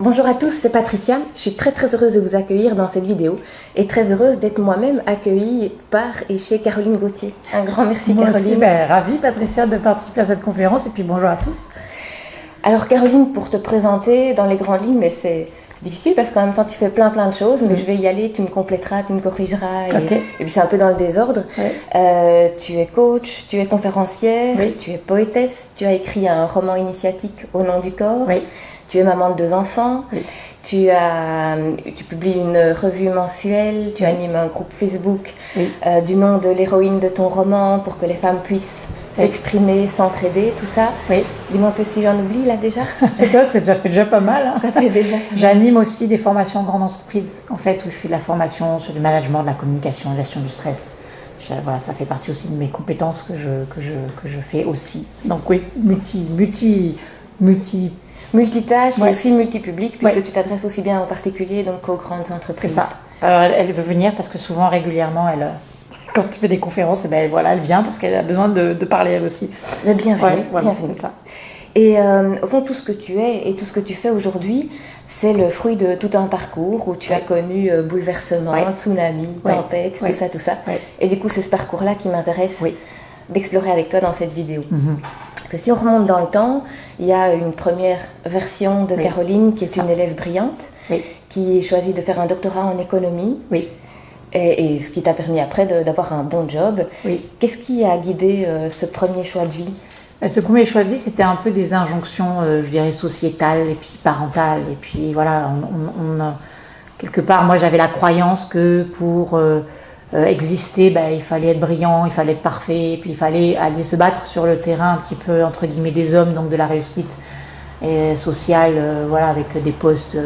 Bonjour à tous, c'est Patricia. Je suis très heureuse de vous accueillir dans cette vidéo et très heureuse d'être moi-même accueillie par et chez Caroline Gauthier. Un grand merci Moi Caroline. aussi, ravie Patricia de participer à cette conférence et puis bonjour à tous. Alors Caroline, pour te présenter dans les grandes lignes, mais c'est difficile parce qu'en même temps tu fais plein de choses, mais je vais y aller, tu me compléteras, tu me corrigeras et puis c'est un peu dans le désordre. Tu es coach, tu es conférencière, tu es poétesse, tu as écrit un roman initiatique Au nom du corps. Tu es maman de 2 enfants, tu publies une revue mensuelle, tu animes un groupe Facebook du nom de l'héroïne de ton roman pour que les femmes puissent s'exprimer, s'entraider, tout ça. Dis-moi un peu si j'en oublie là déjà. Ça fait déjà pas mal. Ça fait déjà pas mal. J'anime aussi des formations en grande entreprise, en fait, où je fais de la formation sur le management, de la communication, la gestion du stress. Voilà, ça fait partie aussi de mes compétences que je fais aussi. Donc oui, multitâche et aussi multipublic, puisque tu t'adresses aussi bien aux particuliers donc qu'aux grandes entreprises. C'est ça. Alors elle veut venir parce que souvent, régulièrement, quand tu fais des conférences, elle vient parce qu'elle a besoin de parler elle aussi. Mais bienvenue, bienvenue. C'est ça. Et au fond, tout ce que tu es et tout ce que tu fais aujourd'hui, c'est le fruit de tout un parcours où tu as connu bouleversement, tsunami, tempête, tout ça. Et du coup, c'est ce parcours-là qui m'intéresse d'explorer avec toi dans cette vidéo. Parce que si on remonte dans le temps, il y a une première version de Caroline qui est une élève brillante, qui choisit de faire un doctorat en économie, et ce qui t'a permis après d'avoir un bon job. Qu'est-ce qui a guidé ce premier choix de vie ? Ce premier choix de vie, c'était un peu des injonctions, je dirais, sociétales et puis parentales. Et puis voilà, quelque part, moi j'avais la croyance que pour exister, il fallait être brillant, il fallait être parfait, et puis il fallait aller se battre sur le terrain un petit peu entre guillemets des hommes, donc de la réussite sociale, avec des postes,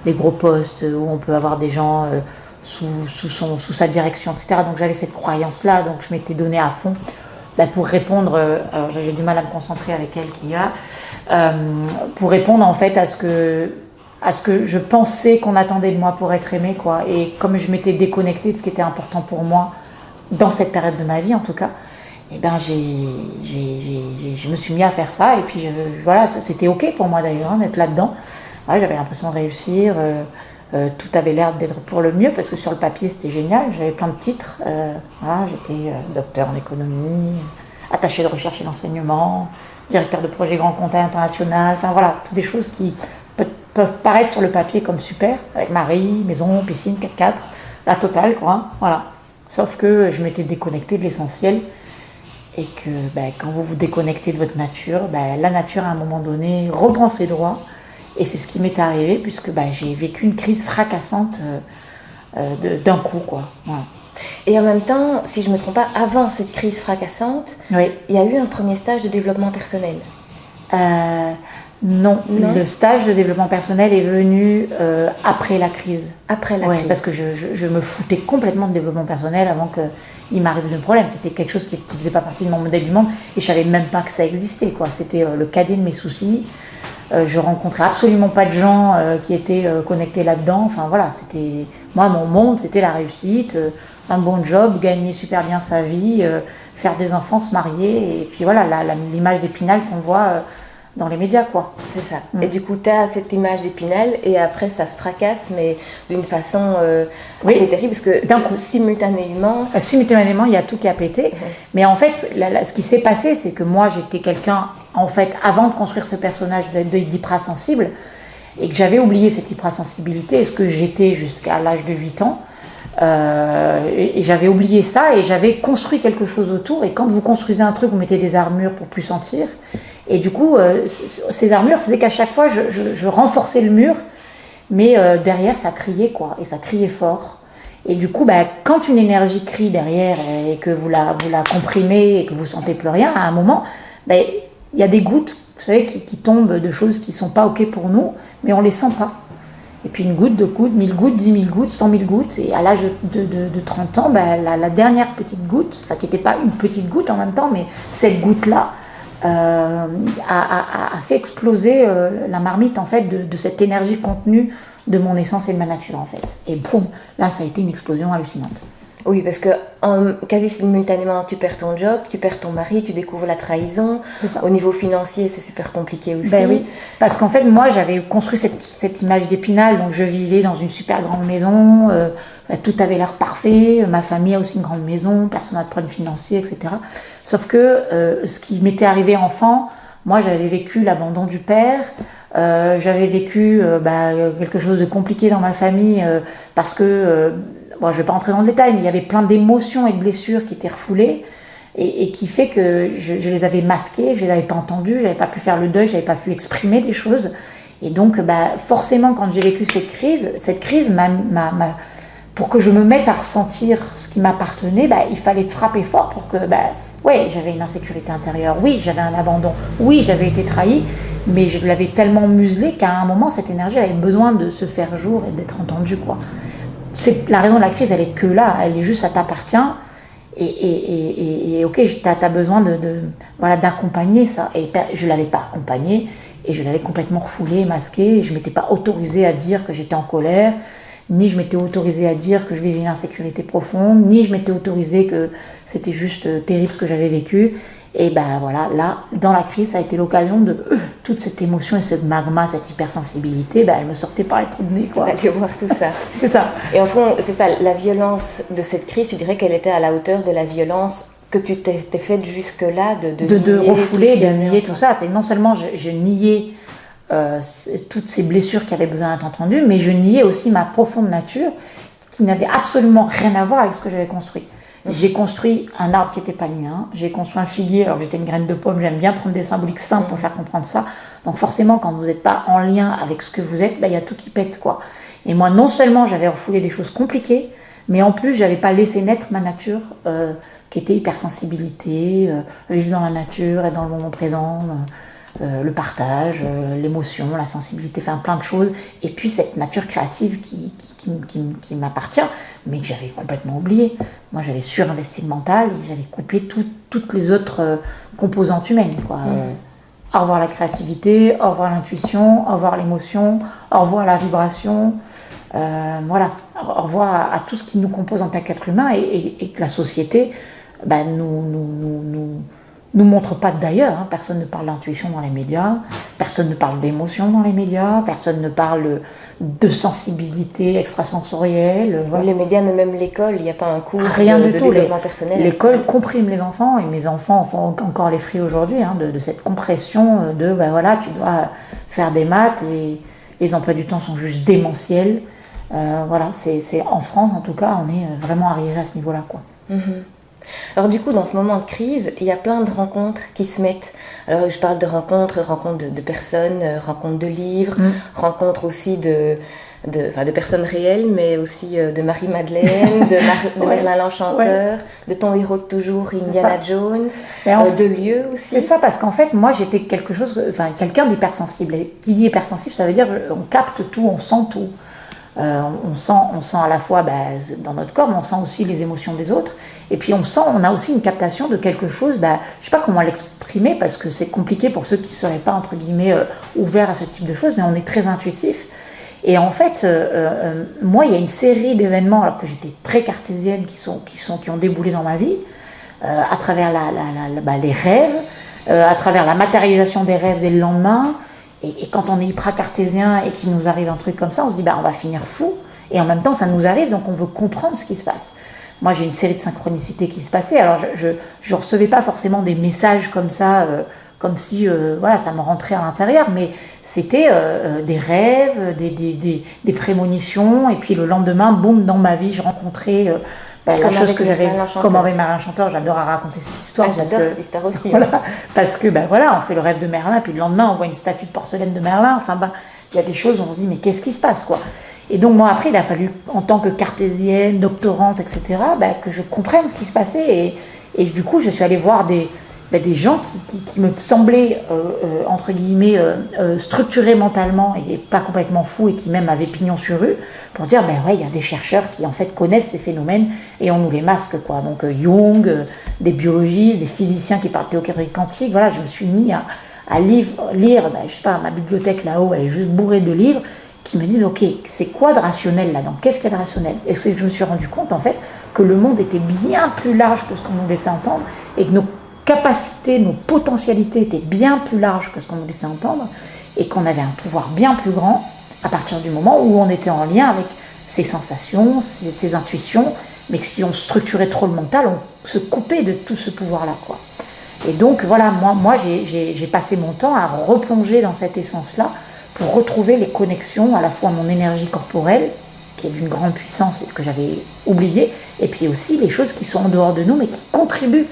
des gros postes où on peut avoir des gens sous sa direction, etc. Donc j'avais cette croyance-là, donc je m'étais donnée à fond pour répondre. Alors j'ai du mal à me concentrer avec elle pour répondre en fait à ce que je pensais qu'on attendait de moi pour être aimée, quoi. Et comme je m'étais déconnectée de ce qui était important pour moi dans cette période de ma vie, en tout cas, je me suis mis à faire ça. Et puis c'était ok pour moi d'ailleurs d'être là-dedans. J'avais l'impression de réussir. Tout avait l'air d'être pour le mieux parce que sur le papier c'était génial. J'avais plein de titres. J'étais docteur en économie, attaché de recherche et d'enseignement, directeur de projet grand compte international. Enfin voilà, toutes des choses qui peuvent paraître sur le papier comme super, avec mari, maison, piscine, 4x4, la totale, quoi. Voilà. Sauf que je m'étais déconnectée de l'essentiel et que quand vous vous déconnectez de votre nature, la nature à un moment donné reprend ses droits. Et c'est ce qui m'est arrivé puisque j'ai vécu une crise fracassante d'un coup, quoi. Voilà. Et en même temps, si je ne me trompe pas, avant cette crise fracassante, il y a eu un premier stage de développement personnel. Non, le stage de développement personnel est venu après la crise. Après la crise. Parce que je me foutais complètement de développement personnel avant qu'il m'arrive de problème. C'était quelque chose qui ne faisait pas partie de mon modèle du monde et je ne savais même pas que ça existait, quoi. C'était le cadet de mes soucis. Je rencontrais absolument pas de gens qui étaient connectés là-dedans. Enfin voilà, c'était moi mon monde, c'était la réussite, un bon job, gagner super bien sa vie, faire des enfants, se marier et puis voilà l'image d'Épinal qu'on voit dans les médias, quoi. C'est ça. Et du coup, tu as cette image d'Épinal et après ça se fracasse, mais d'une façon assez terrible parce que d'un coup, simultanément, il y a tout qui a pété. Mais en fait, ce qui s'est passé, c'est que moi j'étais quelqu'un, en fait, avant de construire ce personnage d'hypersensible, et que j'avais oublié cette hypersensibilité, ce que j'étais jusqu'à l'âge de 8 ans. Et j'avais oublié ça et j'avais construit quelque chose autour. Et quand vous construisez un truc, vous mettez des armures pour plus sentir. Et du coup, ces armures faisaient qu'à chaque fois, je renforçais le mur, mais derrière, ça criait, quoi. Et ça criait fort. Et du coup, quand une énergie crie derrière et que vous la comprimez et que vous sentez plus rien, à un moment, il y a des gouttes, vous savez, qui tombent de choses qui ne sont pas OK pour nous, mais on ne les sent pas. Et puis une goutte, 2 gouttes, 1000 gouttes, 10 000 gouttes, 100 000 gouttes. Et à l'âge de 30 ans, la dernière petite goutte, enfin qui n'était pas une petite goutte en même temps, mais cette goutte-là a fait exploser la marmite en fait de cette énergie contenue de mon essence et de ma nature en fait. Et boum, là ça a été une explosion hallucinante. Oui, parce que quasi simultanément, tu perds ton job, tu perds ton mari, tu découvres la trahison. Au niveau financier, c'est super compliqué aussi. Ben oui, parce qu'en fait, moi, j'avais construit cette image d'Épinal, donc je vivais dans une super grande maison, tout avait l'air parfait, ma famille a aussi une grande maison, personne n'a de problème financier, etc. Sauf que ce qui m'était arrivé enfant, moi, j'avais vécu l'abandon du père, j'avais vécu quelque chose de compliqué dans ma famille, parce que... Bon, je ne vais pas rentrer dans le détail, mais il y avait plein d'émotions et de blessures qui étaient refoulées et qui fait que je les avais masquées, je ne les avais pas entendues, je n'avais pas pu faire le deuil, je n'avais pas pu exprimer des choses. Et donc, forcément, quand j'ai vécu cette crise pour que je me mette à ressentir ce qui m'appartenait, il fallait frapper fort pour que, ouais, j'avais une insécurité intérieure, oui, j'avais un abandon, oui, j'avais été trahie, mais je l'avais tellement muselée qu'à un moment, cette énergie avait besoin de se faire jour et d'être entendue, quoi. La raison de la crise, elle est que là, elle est juste, ça t'appartient et ok, t'as besoin d'accompagner ça. Et je l'avais pas accompagné et je l'avais complètement refoulé, masqué. Et je m'étais pas autorisée à dire que j'étais en colère, ni je m'étais autorisée à dire que je vivais une insécurité profonde, ni je m'étais autorisée que c'était juste terrible ce que j'avais vécu. Et voilà, là, dans la crise, ça a été l'occasion de toute cette émotion et ce magma, cette hypersensibilité, elle me sortait par les trous de nez, quoi. D'aller voir tout ça. C'est ça. Et en fond, c'est ça, la violence de cette crise, tu dirais qu'elle était à la hauteur de la violence que tu t'es faite jusque-là, de refouler, de nier tout ça. C'est non seulement je niais toutes ces blessures qui avaient besoin d'être entendues, mais je niais aussi ma profonde nature qui n'avait absolument rien à voir avec ce que j'avais construit. J'ai construit un arbre qui n'était pas le mien, j'ai construit un figuier alors que j'étais une graine de pomme, j'aime bien prendre des symboliques simples pour faire comprendre ça. Donc forcément, quand vous n'êtes pas en lien avec ce que vous êtes, y a tout qui pète, quoi. Et moi, non seulement j'avais refoulé des choses compliquées, mais en plus, j'avais pas laissé naître ma nature, qui était hypersensibilité, vivre dans la nature, être dans le moment présent, le partage, l'émotion, la sensibilité, enfin plein de choses. Et puis cette nature créative qui m'appartient, mais que j'avais complètement oubliée. Moi, j'avais surinvesti le mental et j'avais coupé toutes les autres composantes humaines, quoi. Au revoir la créativité, au revoir l'intuition, au revoir l'émotion, au revoir la vibration. Voilà, au revoir à tout ce qui nous compose en tant qu'être humain et que la société nous montre pas d'ailleurs, hein. Personne ne parle d'intuition dans les médias, personne ne parle d'émotion dans les médias, personne ne parle de sensibilité extrasensorielle. Voilà. Les médias, mais même l'école, il n'y a pas un cours rien de du tout. Développement personnel. L'école comprime les enfants et mes enfants font encore les frais aujourd'hui, hein, de cette compression de voilà, tu dois faire des maths et les emplois du temps sont juste démentiels. Voilà, c'est en France en tout cas, on est vraiment arriéré à ce niveau-là, quoi. Alors du coup, dans ce moment de crise, il y a plein de rencontres qui se mettent. Alors je parle de rencontres de personnes, rencontres de livres, rencontres aussi de personnes réelles, mais aussi de Marie-Madeleine, de Merlin l'Enchanteur, de ton héros de toujours, Indiana Jones, de lieux aussi. C'est ça, parce qu'en fait, moi j'étais quelqu'un d'hypersensible. Et qui dit hypersensible, ça veut dire qu'on capte tout, on sent tout. On sent à la fois dans notre corps, mais on sent aussi les émotions des autres. Et puis on a aussi une captation de quelque chose, je ne sais pas comment l'exprimer, parce que c'est compliqué pour ceux qui ne seraient pas, entre guillemets, ouverts à ce type de choses, mais on est très intuitif. Et en fait, moi, il y a une série d'événements, alors que j'étais très cartésienne, qui ont déboulé dans ma vie, à travers les rêves, à travers la matérialisation des rêves dès le lendemain. Et quand on est hyper-cartésien et qu'il nous arrive un truc comme ça, on se dit on va finir fou. Et en même temps, ça nous arrive, donc on veut comprendre ce qui se passe. Moi, j'ai une série de synchronicités qui se passaient. Alors, je ne recevais pas forcément des messages comme ça, comme si ça me rentrait à l'intérieur, mais c'était des rêves, des prémonitions. Et puis le lendemain, boum, dans ma vie, je rencontrais la chose que j'avais, comme avec Merlin l'Enchanteur. J'adore raconter cette histoire. J'adore cette histoire aussi. Voilà, parce que on fait le rêve de Merlin, puis le lendemain, on voit une statue de porcelaine de Merlin. Enfin, il y a des choses où on se dit, mais qu'est-ce qui se passe, quoi. Et donc, moi, après, il a fallu, en tant que cartésienne, doctorante, etc., que je comprenne ce qui se passait. Et du coup, je suis allée voir des gens qui me semblaient, entre guillemets, structurés mentalement et pas complètement fous et qui même avaient pignon sur rue, pour dire, il y a des chercheurs qui, en fait, connaissent ces phénomènes et on nous les masque, quoi. Donc, Jung, des biologistes, des physiciens qui parlent de théorie quantique, voilà, je me suis mis à lire, je sais pas, ma bibliothèque là-haut, elle est juste bourrée de livres qui me disent, ok, c'est quoi de rationnel là-dedans? Qu'est-ce qu'il y a de rationnel? Et c'est que je me suis rendu compte, en fait, que le monde était bien plus large que ce qu'on nous laissait entendre, et que nos capacités, nos potentialités étaient bien plus larges que ce qu'on nous laissait entendre, et qu'on avait un pouvoir bien plus grand à partir du moment où on était en lien avec ses sensations, ses intuitions, mais que si on structurait trop le mental, on se coupait de tout ce pouvoir-là, quoi. Et donc voilà, moi j'ai passé mon temps à replonger dans cette essence-là pour retrouver les connexions à la fois à mon énergie corporelle, qui est d'une grande puissance et que j'avais oublié, et puis aussi les choses qui sont en dehors de nous, mais qui contribuent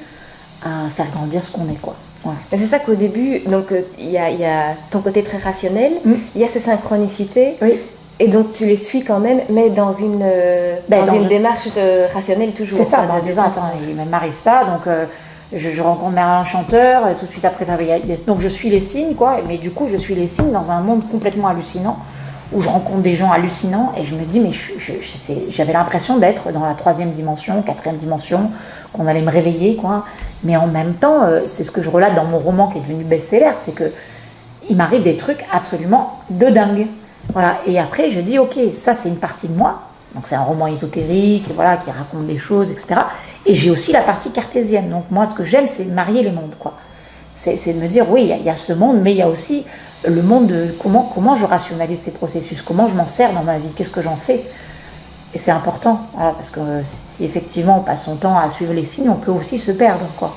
à faire grandir ce qu'on est, quoi. Ouais. Mais c'est ça qu'au début, donc il y a ton côté très rationnel, il y a ces synchronicités. Oui. Et donc tu les suis quand même, mais dans une démarche rationnelle toujours. C'est ça, en disant, attends, il m'arrive ça, donc je rencontre Merlin Chanteur, tout de suite après, donc je suis les signes, quoi, mais du coup je suis les signes dans un monde complètement hallucinant, où je rencontre des gens hallucinants, et je me dis, mais j'avais l'impression d'être dans la 3e dimension, 4e dimension, qu'on allait me réveiller, quoi, mais en même temps, c'est ce que je relate dans mon roman qui est devenu best-seller, c'est que il m'arrive des trucs absolument de dingue. Voilà. Et après, je dis, ok, ça c'est une partie de moi, donc c'est un roman ésotérique, voilà, qui raconte des choses, etc. Et j'ai aussi la partie cartésienne, donc moi ce que j'aime c'est marier les mondes, quoi. C'est de me dire, oui, il y a ce monde, mais il y a aussi le monde de comment je rationalise ces processus, comment je m'en sers dans ma vie, qu'est-ce que j'en fais. Et c'est important, voilà, parce que si effectivement on passe son temps à suivre les signes, on peut aussi se perdre, quoi.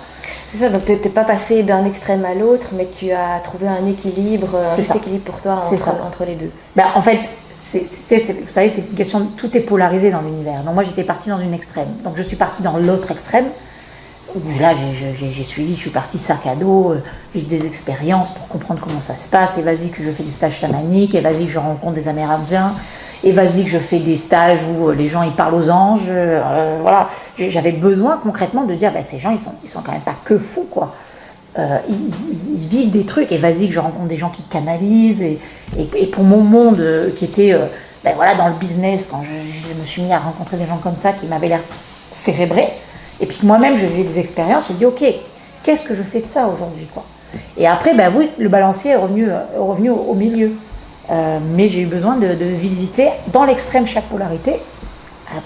C'est ça, donc tu n'es pas passé d'un extrême à l'autre, mais tu as trouvé un équilibre, équilibre pour toi entre les deux. En fait, vous savez, c'est une question, tout est polarisé dans l'univers. Donc moi, j'étais partie dans une extrême. Donc je suis partie dans l'autre extrême, où là, j'ai suivi, je suis partie sac à dos, vivre des expériences pour comprendre comment ça se passe, et vas-y que je fais des stages chamaniques, et vas-y que je rencontre des Amérindiens, et vas-y que je fais des stages où les gens ils parlent aux anges, voilà. J'avais besoin concrètement de dire, ces gens ils sont quand même pas que fous, quoi. Ils vivent des trucs, et vas-y que je rencontre des gens qui canalisent, et pour mon monde qui était voilà, dans le business, quand je me suis mis à rencontrer des gens comme ça qui m'avaient l'air cérébrés, et puis moi-même je vivais des expériences, j'ai dit ok, qu'est-ce que je fais de ça aujourd'hui, quoi. Et après oui, le balancier est revenu au milieu. Mais j'ai eu besoin de visiter dans l'extrême chaque polarité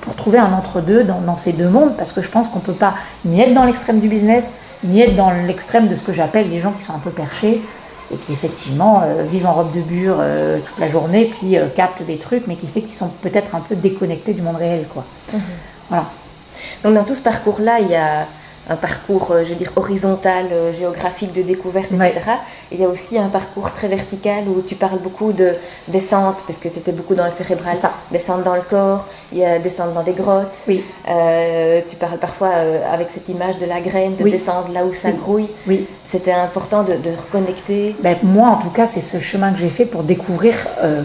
pour trouver un entre-deux dans ces deux mondes, parce que je pense qu'on ne peut pas ni être dans l'extrême du business, ni être dans l'extrême de ce que j'appelle les gens qui sont un peu perchés et qui effectivement vivent en robe de bure toute la journée, puis captent des trucs, mais qui fait qu'ils sont peut-être un peu déconnectés du monde réel, quoi. Voilà. Donc dans tout ce parcours-là, il y a un parcours, je veux dire, horizontal, géographique de découverte, etc. Ouais. Il y a aussi un parcours très vertical où tu parles beaucoup de descente, parce que tu étais beaucoup dans le cérébral, descendre dans le corps, il y a descendre dans des grottes. Oui. Tu parles parfois avec cette image de la graine, de descendre là où ça grouille. Oui. C'était important de reconnecter. Moi, en tout cas, c'est ce chemin que j'ai fait pour découvrir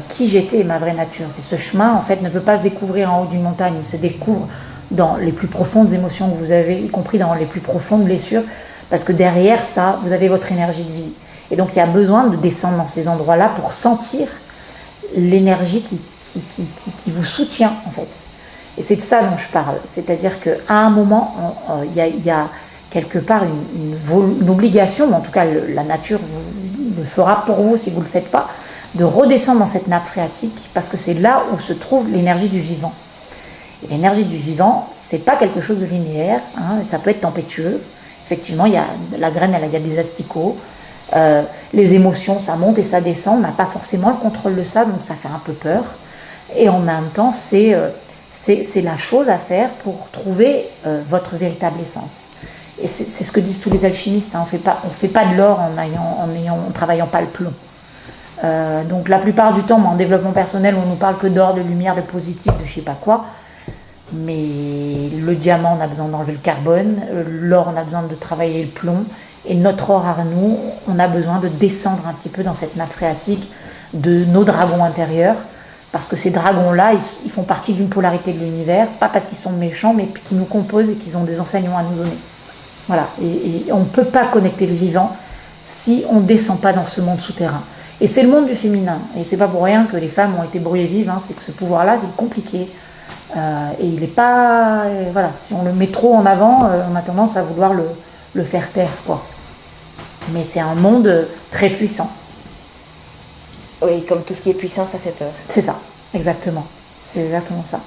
qui j'étais et ma vraie nature. Ce chemin, en fait, ne peut pas se découvrir en haut d'une montagne, il se découvre dans les plus profondes émotions que vous avez, y compris dans les plus profondes blessures, parce que derrière ça, vous avez votre énergie de vie. Et donc, il y a besoin de descendre dans ces endroits-là pour sentir l'énergie qui vous soutient, en fait. Et c'est de ça dont je parle. C'est-à-dire qu'à un moment, il y a quelque part une obligation, mais en tout cas, la nature le fera pour vous si vous ne le faites pas, de redescendre dans cette nappe phréatique, parce que c'est là où se trouve l'énergie du vivant. Et l'énergie du vivant, c'est pas quelque chose de linéaire, hein, ça peut être tempétueux. Effectivement, il y a la graine, il y a des asticots. Les émotions, ça monte et ça descend. On n'a pas forcément le contrôle de ça, donc ça fait un peu peur. Et en même temps, c'est la chose à faire pour trouver votre véritable essence. Et c'est ce que disent tous les alchimistes. Hein, on fait pas de l'or en travaillant pas le plomb. Donc la plupart du temps, en développement personnel, on nous parle que d'or, de lumière, de positif, de je sais pas quoi. Mais le diamant, on a besoin d'enlever le carbone, l'or, on a besoin de travailler le plomb, et notre or à nous, on a besoin de descendre un petit peu dans cette nappe phréatique de nos dragons intérieurs, parce que ces dragons-là, ils font partie d'une polarité de l'univers, pas parce qu'ils sont méchants, mais qui nous composent et qu'ils ont des enseignements à nous donner. Voilà, et on ne peut pas connecter le vivant si on ne descend pas dans ce monde souterrain. Et c'est le monde du féminin, et c'est pas pour rien que les femmes ont été brûlées vives, hein, c'est que ce pouvoir-là, c'est compliqué. Et il n'est pas... voilà, si on le met trop en avant, on a tendance à vouloir le faire taire, quoi. Mais c'est un monde très puissant. Oui, comme tout ce qui est puissant, ça fait peur. C'est ça, exactement. C'est exactement ça.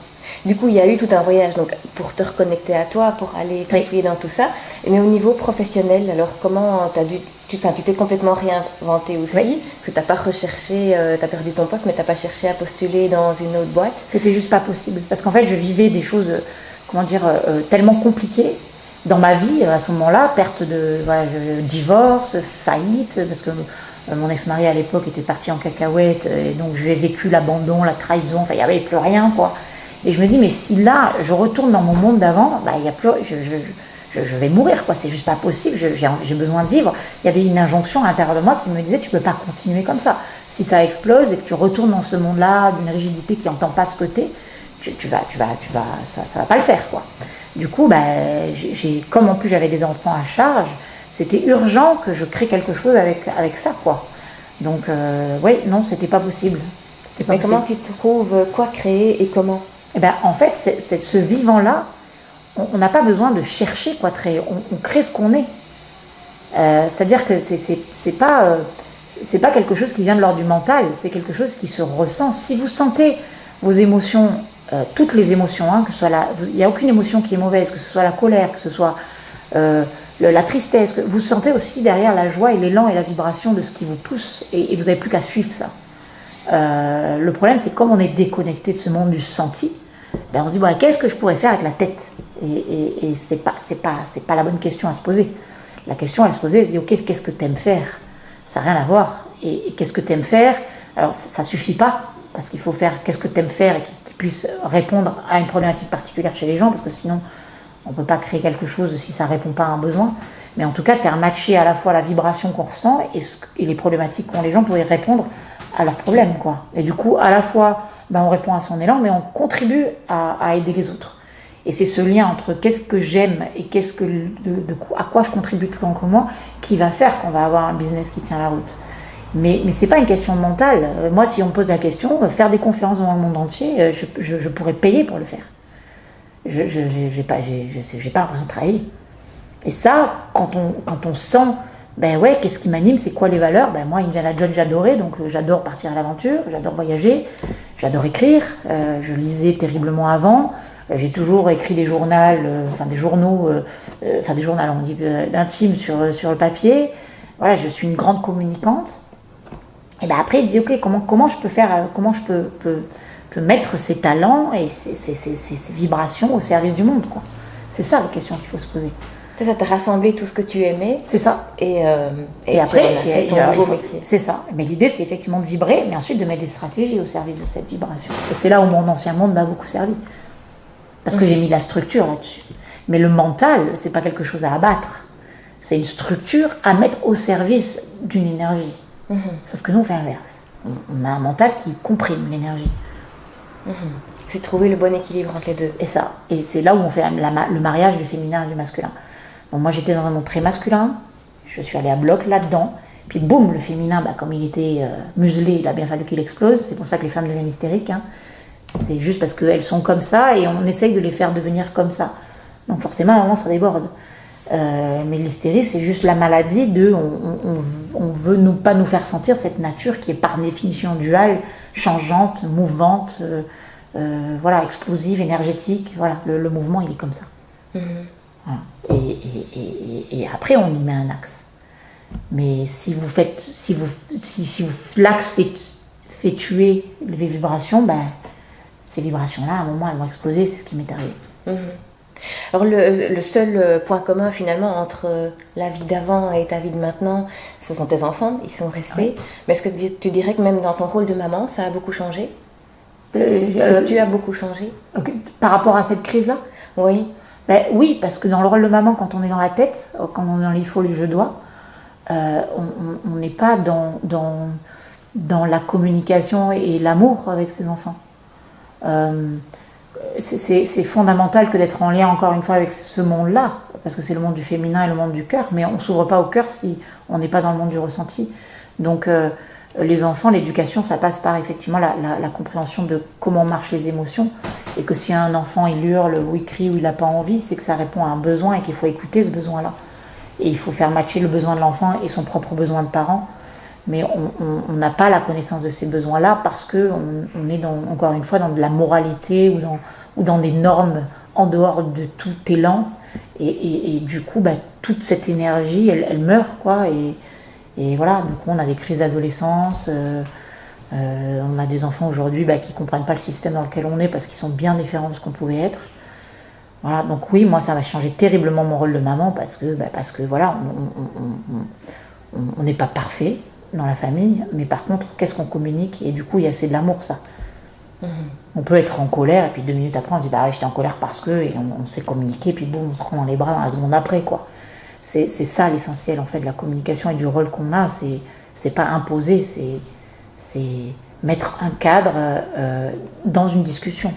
Du coup, il y a eu tout un voyage donc, pour te reconnecter à toi, pour aller t'appuyer dans tout ça. Mais au niveau professionnel, alors comment tu t'es complètement réinventé aussi, parce que tu n'as pas recherché, tu as perdu ton poste, mais tu n'as pas cherché à postuler dans une autre boîte. C'était juste pas possible. Parce qu'en fait, je vivais des choses, tellement compliquées dans ma vie à ce moment-là. Divorce, faillite, parce que mon ex-mari à l'époque était parti en cacahuète, et donc j'ai vécu l'abandon, la trahison, enfin il n'y avait plus rien, quoi. Et je me dis, mais si là, je retourne dans mon monde d'avant, il y a plus, je vais mourir, quoi. C'est juste pas possible, j'ai besoin de vivre. Il y avait une injonction à l'intérieur de moi qui me disait, tu peux pas continuer comme ça. Si ça explose et que tu retournes dans ce monde-là, d'une rigidité qui n'entend pas ce côté, ça va pas le faire, quoi. Du coup, comme en plus j'avais des enfants à charge, c'était urgent que je crée quelque chose avec ça, quoi. Donc, non, c'était pas possible. Mais comment tu trouves quoi créer et comment? En fait, c'est ce vivant-là, on n'a pas besoin de chercher quoi créer, on crée ce qu'on est. C'est-à-dire que c'est pas quelque chose qui vient de l'ordre du mental, c'est quelque chose qui se ressent. Si vous sentez vos émotions, toutes les émotions, que ce soit il n'y a aucune émotion qui est mauvaise, que ce soit la colère, que ce soit la tristesse, que vous sentez aussi derrière la joie et l'élan et la vibration de ce qui vous pousse, et vous n'avez plus qu'à suivre ça. Le problème, c'est comme on est déconnecté de ce monde du senti, on se dit qu'est-ce que je pourrais faire avec la tête, et c'est pas la bonne question à se poser. La question à se poser, c'est qu'est-ce que tu aimes faire, ça n'a rien à voir, et qu'est-ce que tu aimes faire. Alors ça suffit pas, parce qu'il faut faire qu'est-ce que tu aimes faire et qui puisse répondre à une problématique particulière chez les gens, parce que sinon on ne peut pas créer quelque chose si ça ne répond pas à un besoin. Mais en tout cas, faire matcher à la fois la vibration qu'on ressent et les problématiques qu'ont les gens pour y répondre à leurs problèmes, quoi. Et du coup, à la fois, on répond à son élan, mais on contribue à aider les autres. Et c'est ce lien entre qu'est-ce que j'aime et à quoi je contribue plus grand que moi qui va faire qu'on va avoir un business qui tient la route. Mais ce n'est pas une question de mental. Moi, si on me pose la question, faire des conférences dans le monde entier, je pourrais payer pour le faire. Je n'ai pas l'impression de travailler. Et ça, quand on sent, qu'est-ce qui m'anime, c'est quoi les valeurs? Moi, Indiana Jones, j'adorais, donc j'adore partir à l'aventure, j'adore voyager, j'adore écrire, je lisais terriblement avant, j'ai toujours écrit des journaux, intimes sur le papier. Voilà, je suis une grande communicante. Et après, il dit, ok, comment je peux faire, comment je peux mettre ces talents et ces vibrations au service du monde, quoi. C'est ça la question qu'il faut se poser. C'est ça, tu as rassemblé tout ce que tu aimais. C'est ça. Et après, fait ton nouveau métier. C'est ça. Mais l'idée, c'est effectivement de vibrer, mais ensuite de mettre des stratégies au service de cette vibration. Et c'est là où mon ancien monde m'a beaucoup servi. Parce que j'ai mis de la structure là-dessus. Mais le mental, c'est pas quelque chose à abattre. C'est une structure à mettre au service d'une énergie. Sauf que nous, on fait l'inverse. On a un mental qui comprime l'énergie. C'est trouver le bon équilibre entre les deux. Et ça. Et c'est là où on fait le mariage du féminin et du masculin. Donc moi, j'étais dans un monde très masculin. Je suis allée à bloc là-dedans. Puis boum, le féminin, comme il était muselé, il a bien fallu qu'il explose. C'est pour ça que les femmes deviennent hystériques. C'est juste parce qu'elles sont comme ça et on essaye de les faire devenir comme ça. Donc forcément, à un moment, ça déborde. Mais l'hystérie, c'est juste la maladie de... On veut pas nous faire sentir cette nature qui est par définition duale, changeante, mouvante, explosive, énergétique. Voilà, le mouvement, il est comme ça. Voilà. Et après, on y met un axe. Mais si l'axe fait tuer les vibrations, ces vibrations-là, à un moment, elles vont exploser. C'est ce qui m'est arrivé. Alors le seul point commun finalement entre la vie d'avant et ta vie de maintenant, ce sont tes enfants, ils sont restés. Oui. Mais est-ce que tu dirais que même dans ton rôle de maman, ça a beaucoup changé? Tu as beaucoup changé? Par rapport à cette crise-là? Oui. Oui, parce que dans le rôle de maman, quand on est dans la tête, quand on est dans les faut, les je dois, on n'est pas dans la communication et l'amour avec ses enfants. C'est fondamental que d'être en lien encore une fois avec ce monde-là, parce que c'est le monde du féminin et le monde du cœur, mais on ne s'ouvre pas au cœur si on n'est pas dans le monde du ressenti. Donc les enfants, l'éducation, ça passe par effectivement la compréhension de comment marchent les émotions, et que si un enfant il hurle ou il crie ou il n'a pas envie, c'est que ça répond à un besoin et qu'il faut écouter ce besoin-là. Et il faut faire matcher le besoin de l'enfant et son propre besoin de parent. mais on n'a pas la connaissance de ces besoins-là parce qu'on est encore une fois dans de la moralité ou dans des normes en dehors de tout élan, et du coup toute cette énergie elle meurt, quoi, et voilà, du coup on a des crises d'adolescence, on a des enfants aujourd'hui qui ne comprennent pas le système dans lequel on est parce qu'ils sont bien différents de ce qu'on pouvait être. Voilà, donc oui, moi ça va changer terriblement mon rôle de maman parce que voilà, on n'est pas parfait dans la famille, mais par contre, qu'est-ce qu'on communique? Et du coup, c'est de l'amour, ça. On peut être en colère, et puis 2 minutes après, on dit j'étais en colère parce que, et on sait communiquer, puis boum, on se rend dans les bras dans la seconde après, quoi. C'est ça l'essentiel, en fait, de la communication et du rôle qu'on a. C'est pas imposer, c'est mettre un cadre dans une discussion.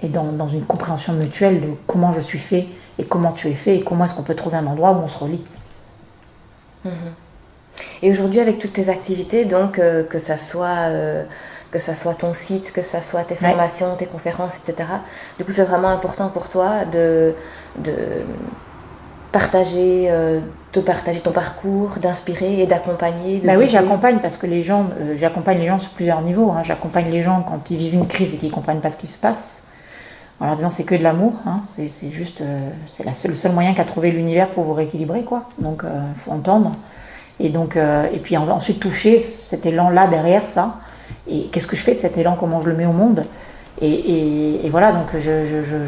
Et dans une compréhension mutuelle de comment je suis fait et comment tu es fait et comment est-ce qu'on peut trouver un endroit où on se relie. Et aujourd'hui, avec toutes tes activités, donc que ça soit ton site, que ça soit tes formations, tes conférences, etc. Du coup, c'est vraiment important pour toi de partager ton parcours, d'inspirer et d'accompagner. Oui, j'accompagne parce que j'accompagne les gens sur plusieurs niveaux. J'accompagne les gens quand ils vivent une crise et qu'ils ne comprennent pas ce qui se passe. En leur disant c'est que de l'amour, c'est juste, c'est le seul moyen qu'a trouvé l'univers pour vous rééquilibrer, quoi. Donc il faut entendre. Et donc et puis ensuite toucher cet élan-là derrière ça. Et qu'est-ce que je fais de cet élan, comment je le mets au monde. Et voilà, donc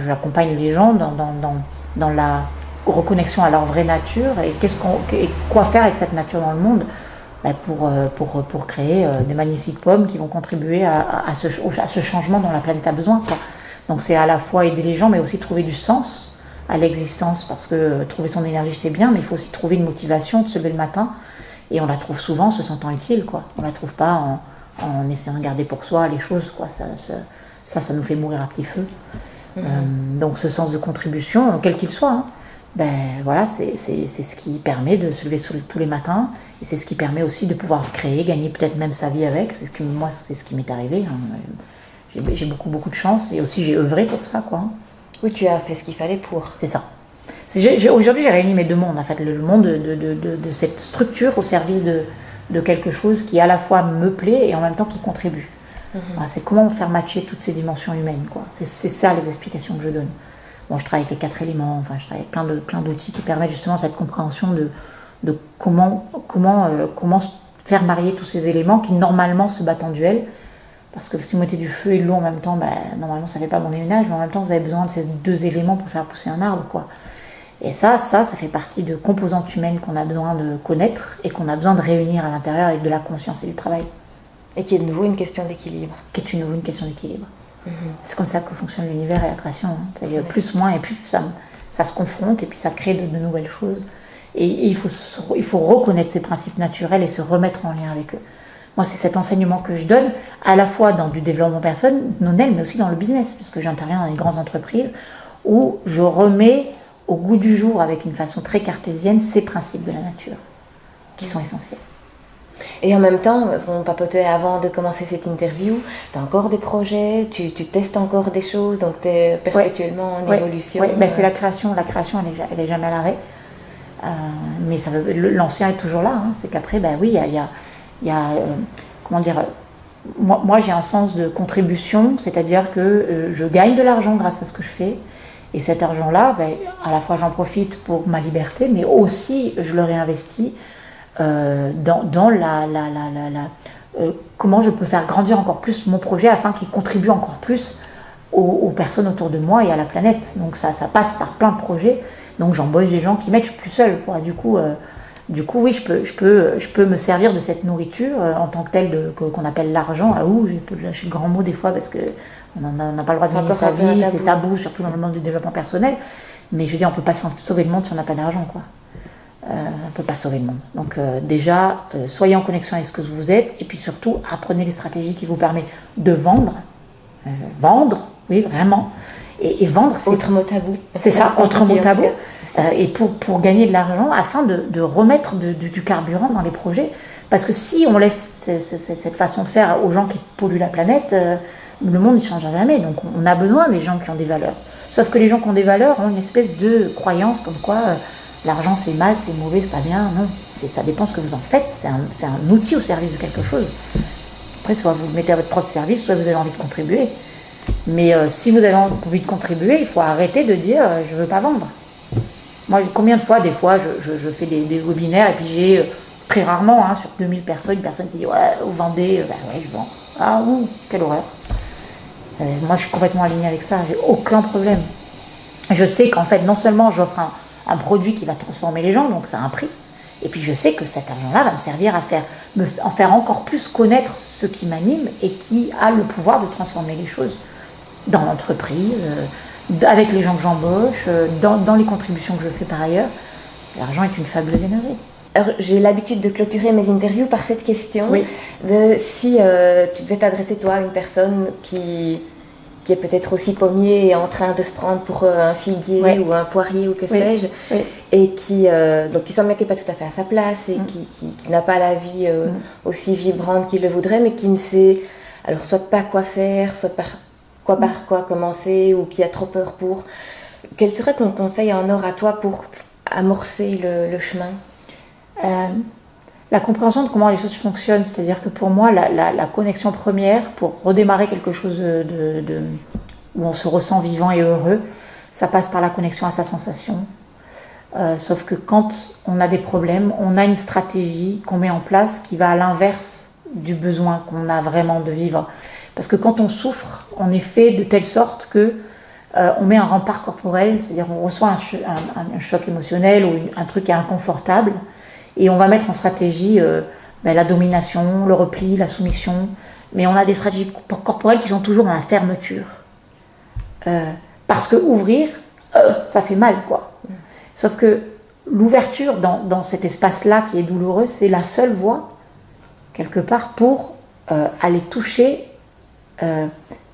j'accompagne les gens dans la reconnexion à leur vraie nature et quoi faire avec cette nature dans le monde pour créer des magnifiques pommes qui vont contribuer à ce changement dont la planète a besoin, quoi. Donc c'est à la fois aider les gens, mais aussi trouver du sens à l'existence, parce que trouver son énergie c'est bien, mais il faut aussi trouver une motivation de se lever le matin, et on la trouve souvent en se sentant utile, quoi. On la trouve pas en essayant de garder pour soi les choses, quoi. Ça nous fait mourir à petit feu. Donc ce sens de contribution, quel qu'il soit, voilà, c'est ce qui permet de se lever tous les matins, et c'est ce qui permet aussi de pouvoir créer, gagner peut-être même sa vie avec. Moi c'est ce qui m'est arrivé. J'ai beaucoup de chance, et aussi j'ai œuvré pour ça, quoi. Oui, tu as fait ce qu'il fallait pour. C'est ça. Aujourd'hui, j'ai réuni mes 2 mondes, en fait, le monde de cette structure au service de quelque chose qui à la fois me plaît et en même temps qui contribue. Voilà, c'est comment faire matcher toutes ces dimensions humaines, quoi. C'est ça les explications que je donne. Bon, je travaille avec les 4 éléments, je travaille avec plein d'outils qui permettent justement cette compréhension de comment faire marier tous ces éléments qui normalement se battent en duel. Parce que si vous mettez du feu et de l'eau en même temps, normalement ça ne fait pas bon ménage, mais en même temps vous avez besoin de ces 2 éléments pour faire pousser un arbre, quoi. Et ça fait partie de composantes humaines qu'on a besoin de connaître et qu'on a besoin de réunir à l'intérieur avec de la conscience et du travail. Et qui est de nouveau une question d'équilibre. C'est comme ça que fonctionne l'univers et la création. C'est plus, moins, et puis ça se confronte, et puis ça crée de nouvelles choses. Et il faut reconnaître ces principes naturels et se remettre en lien avec eux. Moi, c'est cet enseignement que je donne, à la fois dans du développement personnel, mais aussi dans le business, puisque j'interviens dans les grandes entreprises, où je remets au goût du jour, avec une façon très cartésienne, ces principes de la nature, qui sont essentiels. Et en même temps, parce qu'on papotait avant de commencer cette interview, tu as encore des projets, tu testes encore des choses, donc tu es perpétuellement en évolution. Oui, c'est la création elle est jamais à l'arrêt. Mais l'ancien est toujours là, c'est qu'après, il y a comment dire, moi j'ai un sens de contribution, c'est-à-dire que je gagne de l'argent grâce à ce que je fais, et cet argent-là, à la fois j'en profite pour ma liberté, mais aussi je le réinvestis dans comment je peux faire grandir encore plus mon projet afin qu'il contribue encore plus aux personnes autour de moi et à la planète. Donc ça passe par plein de projets, donc j'embauche des gens qui m'aident, je suis plus seule, quoi. Du coup, oui, je peux me servir de cette nourriture en tant que telle qu'on appelle l'argent. J'ai le grand mot des fois parce qu'on n'a pas le droit de gagner sa vie, c'est tabou, surtout dans le monde du développement personnel. Mais je veux dire, on ne peut pas sauver le monde si on n'a pas d'argent, quoi. On ne peut pas sauver le monde. Donc déjà, soyez en connexion avec ce que vous êtes, et puis surtout, apprenez les stratégies qui vous permettent de vendre. Vendre, oui, vraiment. Et vendre, c'est... Autre mot tabou. C'est ça, autre mot tabou. Et pour gagner de l'argent, afin de remettre du carburant dans les projets. Parce que si on laisse cette façon de faire aux gens qui polluent la planète, le monde ne changera jamais. Donc on a besoin des gens qui ont des valeurs. Sauf que les gens qui ont des valeurs ont une espèce de croyance comme quoi L'argent, c'est mal, c'est mauvais, c'est pas bien. Non, ça dépend ce que vous en faites. C'est un outil au service de quelque chose. Après, soit vous le mettez à votre propre service, soit vous avez envie de contribuer. Mais si vous avez envie de contribuer, il faut arrêter de dire je ne veux pas vendre. Moi, combien de fois, je fais des webinaires et puis j'ai très rarement, sur 2000 personnes, une personne qui dit ouais, vous vendez, ouais, je vends. Ah, quelle horreur. Moi, je suis complètement alignée avec ça, j'ai aucun problème. Je sais qu'en fait, non seulement j'offre un produit qui va transformer les gens, donc ça a un prix, et puis je sais que cet argent-là va me servir à en faire encore plus connaître ce qui m'anime et qui a le pouvoir de transformer les choses dans l'entreprise, avec les gens que j'embauche, dans les contributions que je fais par ailleurs. L'argent est une fabuleuse énergie. Alors, j'ai l'habitude de clôturer mes interviews par cette question, de si tu devais t'adresser toi à une personne qui est peut-être aussi pommier et en train de se prendre pour un figuier ou un poirier ou que sais-je, et qui semble bien qu'elle n'est pas tout à fait à sa place et qui n'a pas la vie aussi vibrante qu'il le voudrait, mais qui ne sait alors soit pas quoi faire, soit par quoi commencer, ou qui a trop peur pour. Quel serait ton conseil en or à toi pour amorcer le chemin ? La compréhension de comment les choses fonctionnent, c'est-à-dire que pour moi, la connexion première pour redémarrer quelque chose où on se ressent vivant et heureux, ça passe par la connexion à sa sensation. Sauf que quand on a des problèmes, on a une stratégie qu'on met en place qui va à l'inverse du besoin qu'on a vraiment de vivre. Parce que quand on souffre, on est fait de telle sorte que on met un rempart corporel, c'est-à-dire on reçoit un choc émotionnel ou un truc qui est inconfortable, et on va mettre en stratégie la domination, le repli, la soumission. Mais on a des stratégies corporelles qui sont toujours dans la fermeture. Parce que ouvrir, ça fait mal, quoi. Sauf que l'ouverture dans cet espace-là qui est douloureux, c'est la seule voie, quelque part, pour aller toucher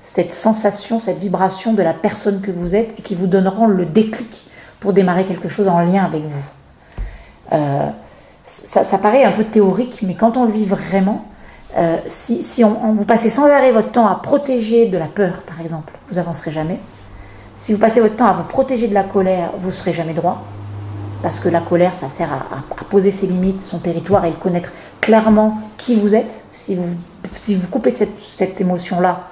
cette sensation, cette vibration de la personne que vous êtes et qui vous donneront le déclic pour démarrer quelque chose en lien avec vous. Ça paraît un peu théorique, mais quand on le vit vraiment, si vous passez sans arrêt votre temps à protéger de la peur, par exemple, vous n'avancerez jamais. Si vous passez votre temps à vous protéger de la colère, vous ne serez jamais droit. Parce que la colère, ça sert à poser ses limites, son territoire, et le connaître clairement qui vous êtes. Si vous coupez de cette émotion-là,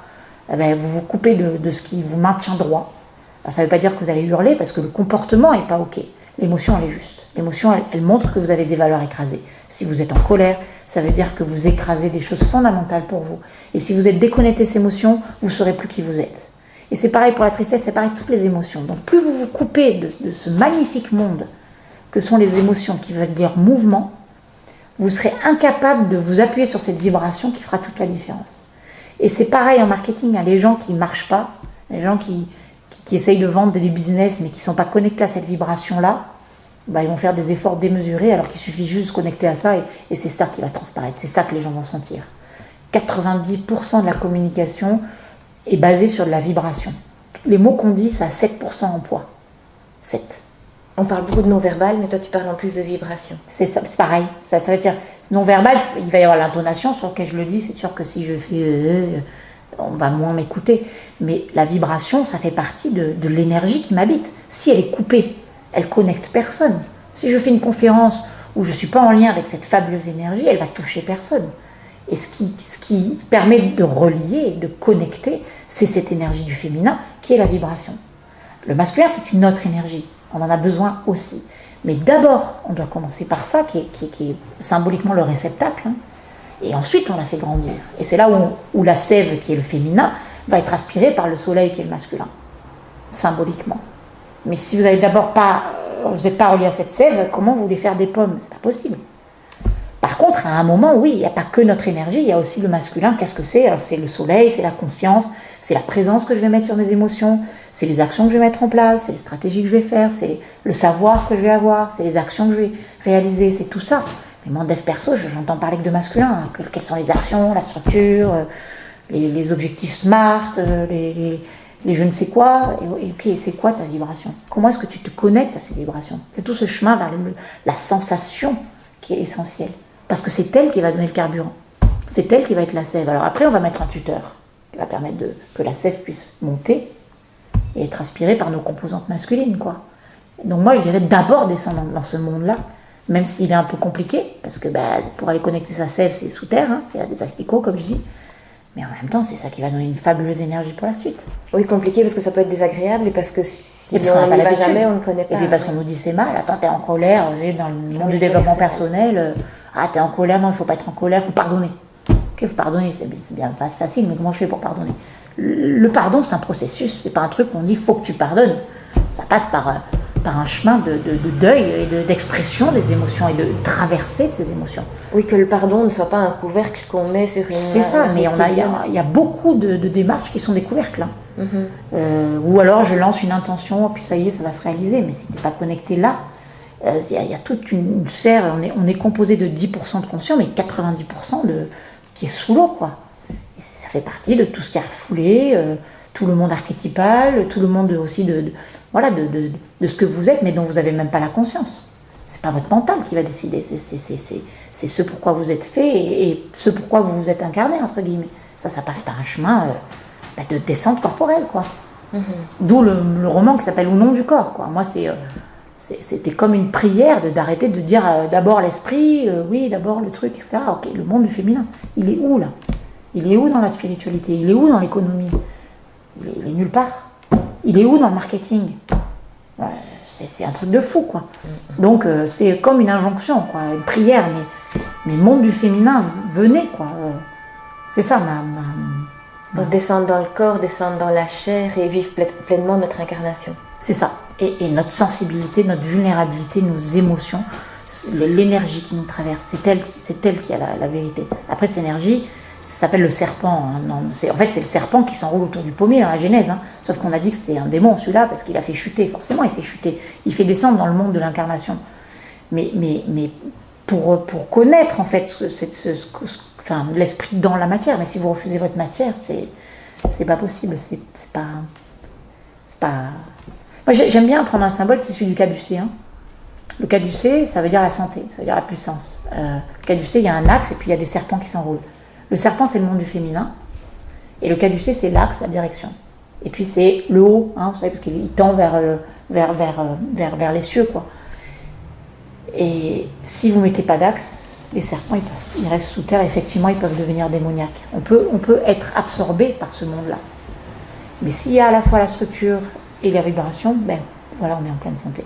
vous vous coupez de ce qui vous maintient droit. Alors, ça ne veut pas dire que vous allez hurler, parce que le comportement n'est pas OK. L'émotion, elle est juste. L'émotion, elle montre que vous avez des valeurs écrasées. Si vous êtes en colère, ça veut dire que vous écrasez des choses fondamentales pour vous. Et si vous êtes déconnecté de ces émotions, vous ne saurez plus qui vous êtes. Et c'est pareil pour la tristesse, c'est pareil pour toutes les émotions. Donc plus vous vous coupez de ce magnifique monde que sont les émotions, qui veulent dire mouvement, vous serez incapable de vous appuyer sur cette vibration qui fera toute la différence. Et c'est pareil en marketing, les gens qui ne marchent pas, les gens qui essayent de vendre des business mais qui ne sont pas connectés à cette vibration-là, ils vont faire des efforts démesurés alors qu'il suffit juste de se connecter à ça et c'est ça qui va transparaître, c'est ça que les gens vont sentir. 90% de la communication est basée sur de la vibration. Les mots qu'on dit, ça a 7% en poids. 7. On parle beaucoup de non-verbal, mais toi tu parles en plus de vibration. C'est ça, c'est pareil. Ça veut dire non-verbal, il va y avoir l'intonation sur laquelle je le dis, c'est sûr que si je fais... on va moins m'écouter. Mais la vibration, ça fait partie de l'énergie qui m'habite. Si elle est coupée, elle connecte personne. Si je fais une conférence où je ne suis pas en lien avec cette fabuleuse énergie, elle va toucher personne. Et ce qui permet de relier, de connecter, c'est cette énergie du féminin qui est la vibration. Le masculin, c'est une autre énergie. On en a besoin aussi. Mais d'abord, on doit commencer par ça, qui est symboliquement le réceptacle. Et ensuite, on la fait grandir. Et c'est là où la sève, qui est le féminin, va être aspirée par le soleil, qui est le masculin, symboliquement. Mais si vous n'êtes pas relié à cette sève, comment vous voulez faire des pommes ? C'est pas possible. Par contre, à un moment, oui, il n'y a pas que notre énergie, il y a aussi le masculin. Qu'est-ce que c'est ? Alors, c'est le soleil, c'est la conscience, c'est la présence que je vais mettre sur mes émotions, c'est les actions que je vais mettre en place, c'est les stratégies que je vais faire, c'est le savoir que je vais avoir, c'est les actions que je vais réaliser, c'est tout ça. Mais mon dev perso, j'entends parler que de masculin. Quelles sont les actions, la structure, les objectifs SMART, les je ne sais quoi. Et ok, c'est quoi ta vibration ? Comment est-ce que tu te connectes à ces vibrations ? C'est tout ce chemin vers la sensation qui est essentielle. Parce que c'est elle qui va donner le carburant. C'est elle qui va être la sève. Alors après, on va mettre un tuteur qui va permettre que la sève puisse monter et être aspirée par nos composantes masculines, quoi. Donc moi, je dirais d'abord descendre dans ce monde-là, même s'il est un peu compliqué, parce que pour aller connecter sa sève, c'est sous terre, hein, il y a des asticots, comme je dis. Mais en même temps, c'est ça qui va donner une fabuleuse énergie pour la suite. Oui, compliqué parce que ça peut être désagréable et parce que si on on n'y va jamais, on ne connaît pas. Et puis parce qu'on nous dit c'est mal, attends, t'es en colère, dans le monde du développement personnel, t'es en colère, non, il ne faut pas être en colère, il faut pardonner. Ok, il faut pardonner, c'est bien facile, mais comment je fais pour pardonner? Le pardon, c'est un processus, c'est pas un truc qu'on dit faut que tu pardonnes. Ça passe par un chemin de deuil et d'expression des émotions et de traversée de ces émotions. Oui, que le pardon ne soit pas un couvercle qu'on met sur une... C'est ça, mais il y a beaucoup de démarches qui sont des couvercles. Hein. Ou alors je lance une intention, puis ça y est, ça va se réaliser. Mais si tu n'es pas connecté là, il y a toute une sphère, on est composé de 10% de conscient, mais 90% qui est sous l'eau, quoi. Et ça fait partie de tout ce qui a refoulé, tout le monde archétypal, tout le monde aussi de ce que vous êtes, mais dont vous n'avez même pas la conscience. C'est pas votre mental qui va décider, c'est ce pourquoi vous êtes fait et ce pourquoi vous vous êtes incarné, entre guillemets. Ça passe par un chemin de descente corporelle, quoi. D'où le roman qui s'appelle Au nom du corps, quoi. Moi, c'était comme une prière d'arrêter de dire d'abord l'esprit, oui, d'abord le truc, etc. Ok, le monde du féminin, il est où, là? Il est où dans la spiritualité? Il est où dans l'économie? Il est nulle part. Il est où dans le marketing? C'est un truc de fou, quoi. Donc c'est comme une injonction, quoi, une prière, mais monde du féminin, venez, quoi. C'est ça Donc descendre dans le corps, descendre dans la chair et vivre pleinement notre incarnation. C'est ça. Et notre sensibilité, notre vulnérabilité, nos émotions, l'énergie qui nous traverse, c'est elle qui a la vérité. Après, cette énergie, ça s'appelle le serpent. Hein. En fait, c'est le serpent qui s'enroule autour du pommier dans la Genèse. Hein. Sauf qu'on a dit que c'était un démon, celui-là, parce qu'il a fait chuter. Forcément, il fait chuter. Il fait descendre dans le monde de l'incarnation. Mais pour connaître, en fait, l'esprit dans la matière, mais si vous refusez votre matière, c'est pas possible. C'est pas... Moi, j'aime bien prendre un symbole, c'est celui du caducée. Hein. Le caducée, ça veut dire la santé, ça veut dire la puissance. Le caducée, il y a un axe et puis il y a des serpents qui s'enroulent. Le serpent, c'est le monde du féminin. Et le caducée, c'est l'axe, la direction. Et puis c'est le haut, hein, vous savez, parce qu'il tend vers les cieux, quoi. Et si vous ne mettez pas d'axe, les serpents, ils restent sous terre. Effectivement, ils peuvent devenir démoniaques. On peut être absorbé par ce monde-là. Mais s'il y a à la fois la structure et la vibration, voilà, on est en pleine santé.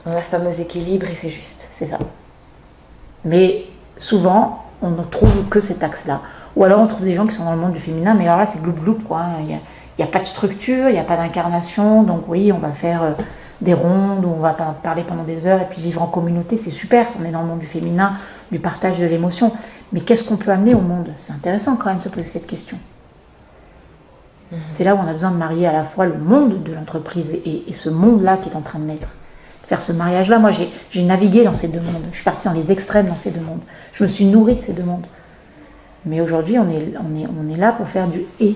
On a ce fameux équilibre et c'est juste. C'est ça. Mais souvent, on ne trouve que cet axe-là. Ou alors on trouve des gens qui sont dans le monde du féminin, mais alors là c'est gloup-gloup, quoi. Il n'y a pas de structure, il n'y a pas d'incarnation, donc oui, on va faire des rondes, on va parler pendant des heures, et puis vivre en communauté, c'est super, si on est dans le monde du féminin, du partage de l'émotion. Mais qu'est-ce qu'on peut amener au monde? C'est intéressant quand même de se poser cette question. C'est là où on a besoin de marier à la fois le monde de l'entreprise et ce monde-là qui est en train de naître. Faire ce mariage-là, moi j'ai navigué dans ces deux mondes, je suis partie dans les extrêmes dans ces deux mondes, je me suis nourrie de ces deux mondes. Mais aujourd'hui on est là pour faire du et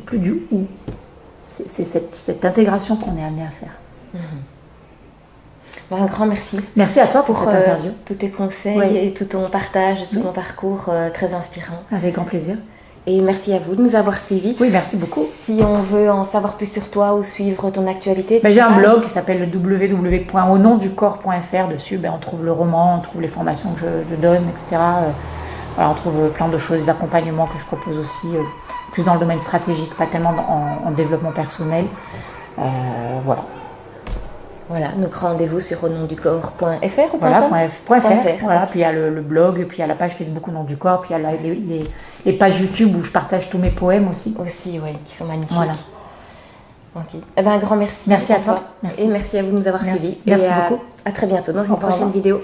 plus du ou. C'est cette intégration qu'on est amené à faire. Un grand merci. Merci à toi pour cette interview. Tous tes conseils et tout ton partage, tout ton parcours très inspirant. Avec grand plaisir. Et merci à vous de nous avoir suivis. Oui, merci beaucoup. Si on veut en savoir plus sur toi ou suivre ton actualité... J'ai un blog qui s'appelle www.aunonducorps.fr. Dessus, on trouve le roman, on trouve les formations que je donne, etc. Voilà, on trouve plein de choses, des accompagnements que je propose aussi, plus dans le domaine stratégique, pas tellement en développement personnel. Voilà. Voilà, donc rendez-vous sur aunonducorps.fr ou voilà, .fr. Voilà, puis il y a le blog, puis il y a la page Facebook Au nom du corps, puis il y a les pages YouTube où je partage tous mes poèmes aussi. Aussi, oui, qui sont magnifiques. Voilà. Ok. Un grand merci. Merci à toi. Merci. Et merci à vous de nous avoir suivis. Merci beaucoup. À très bientôt dans une prochaine vidéo.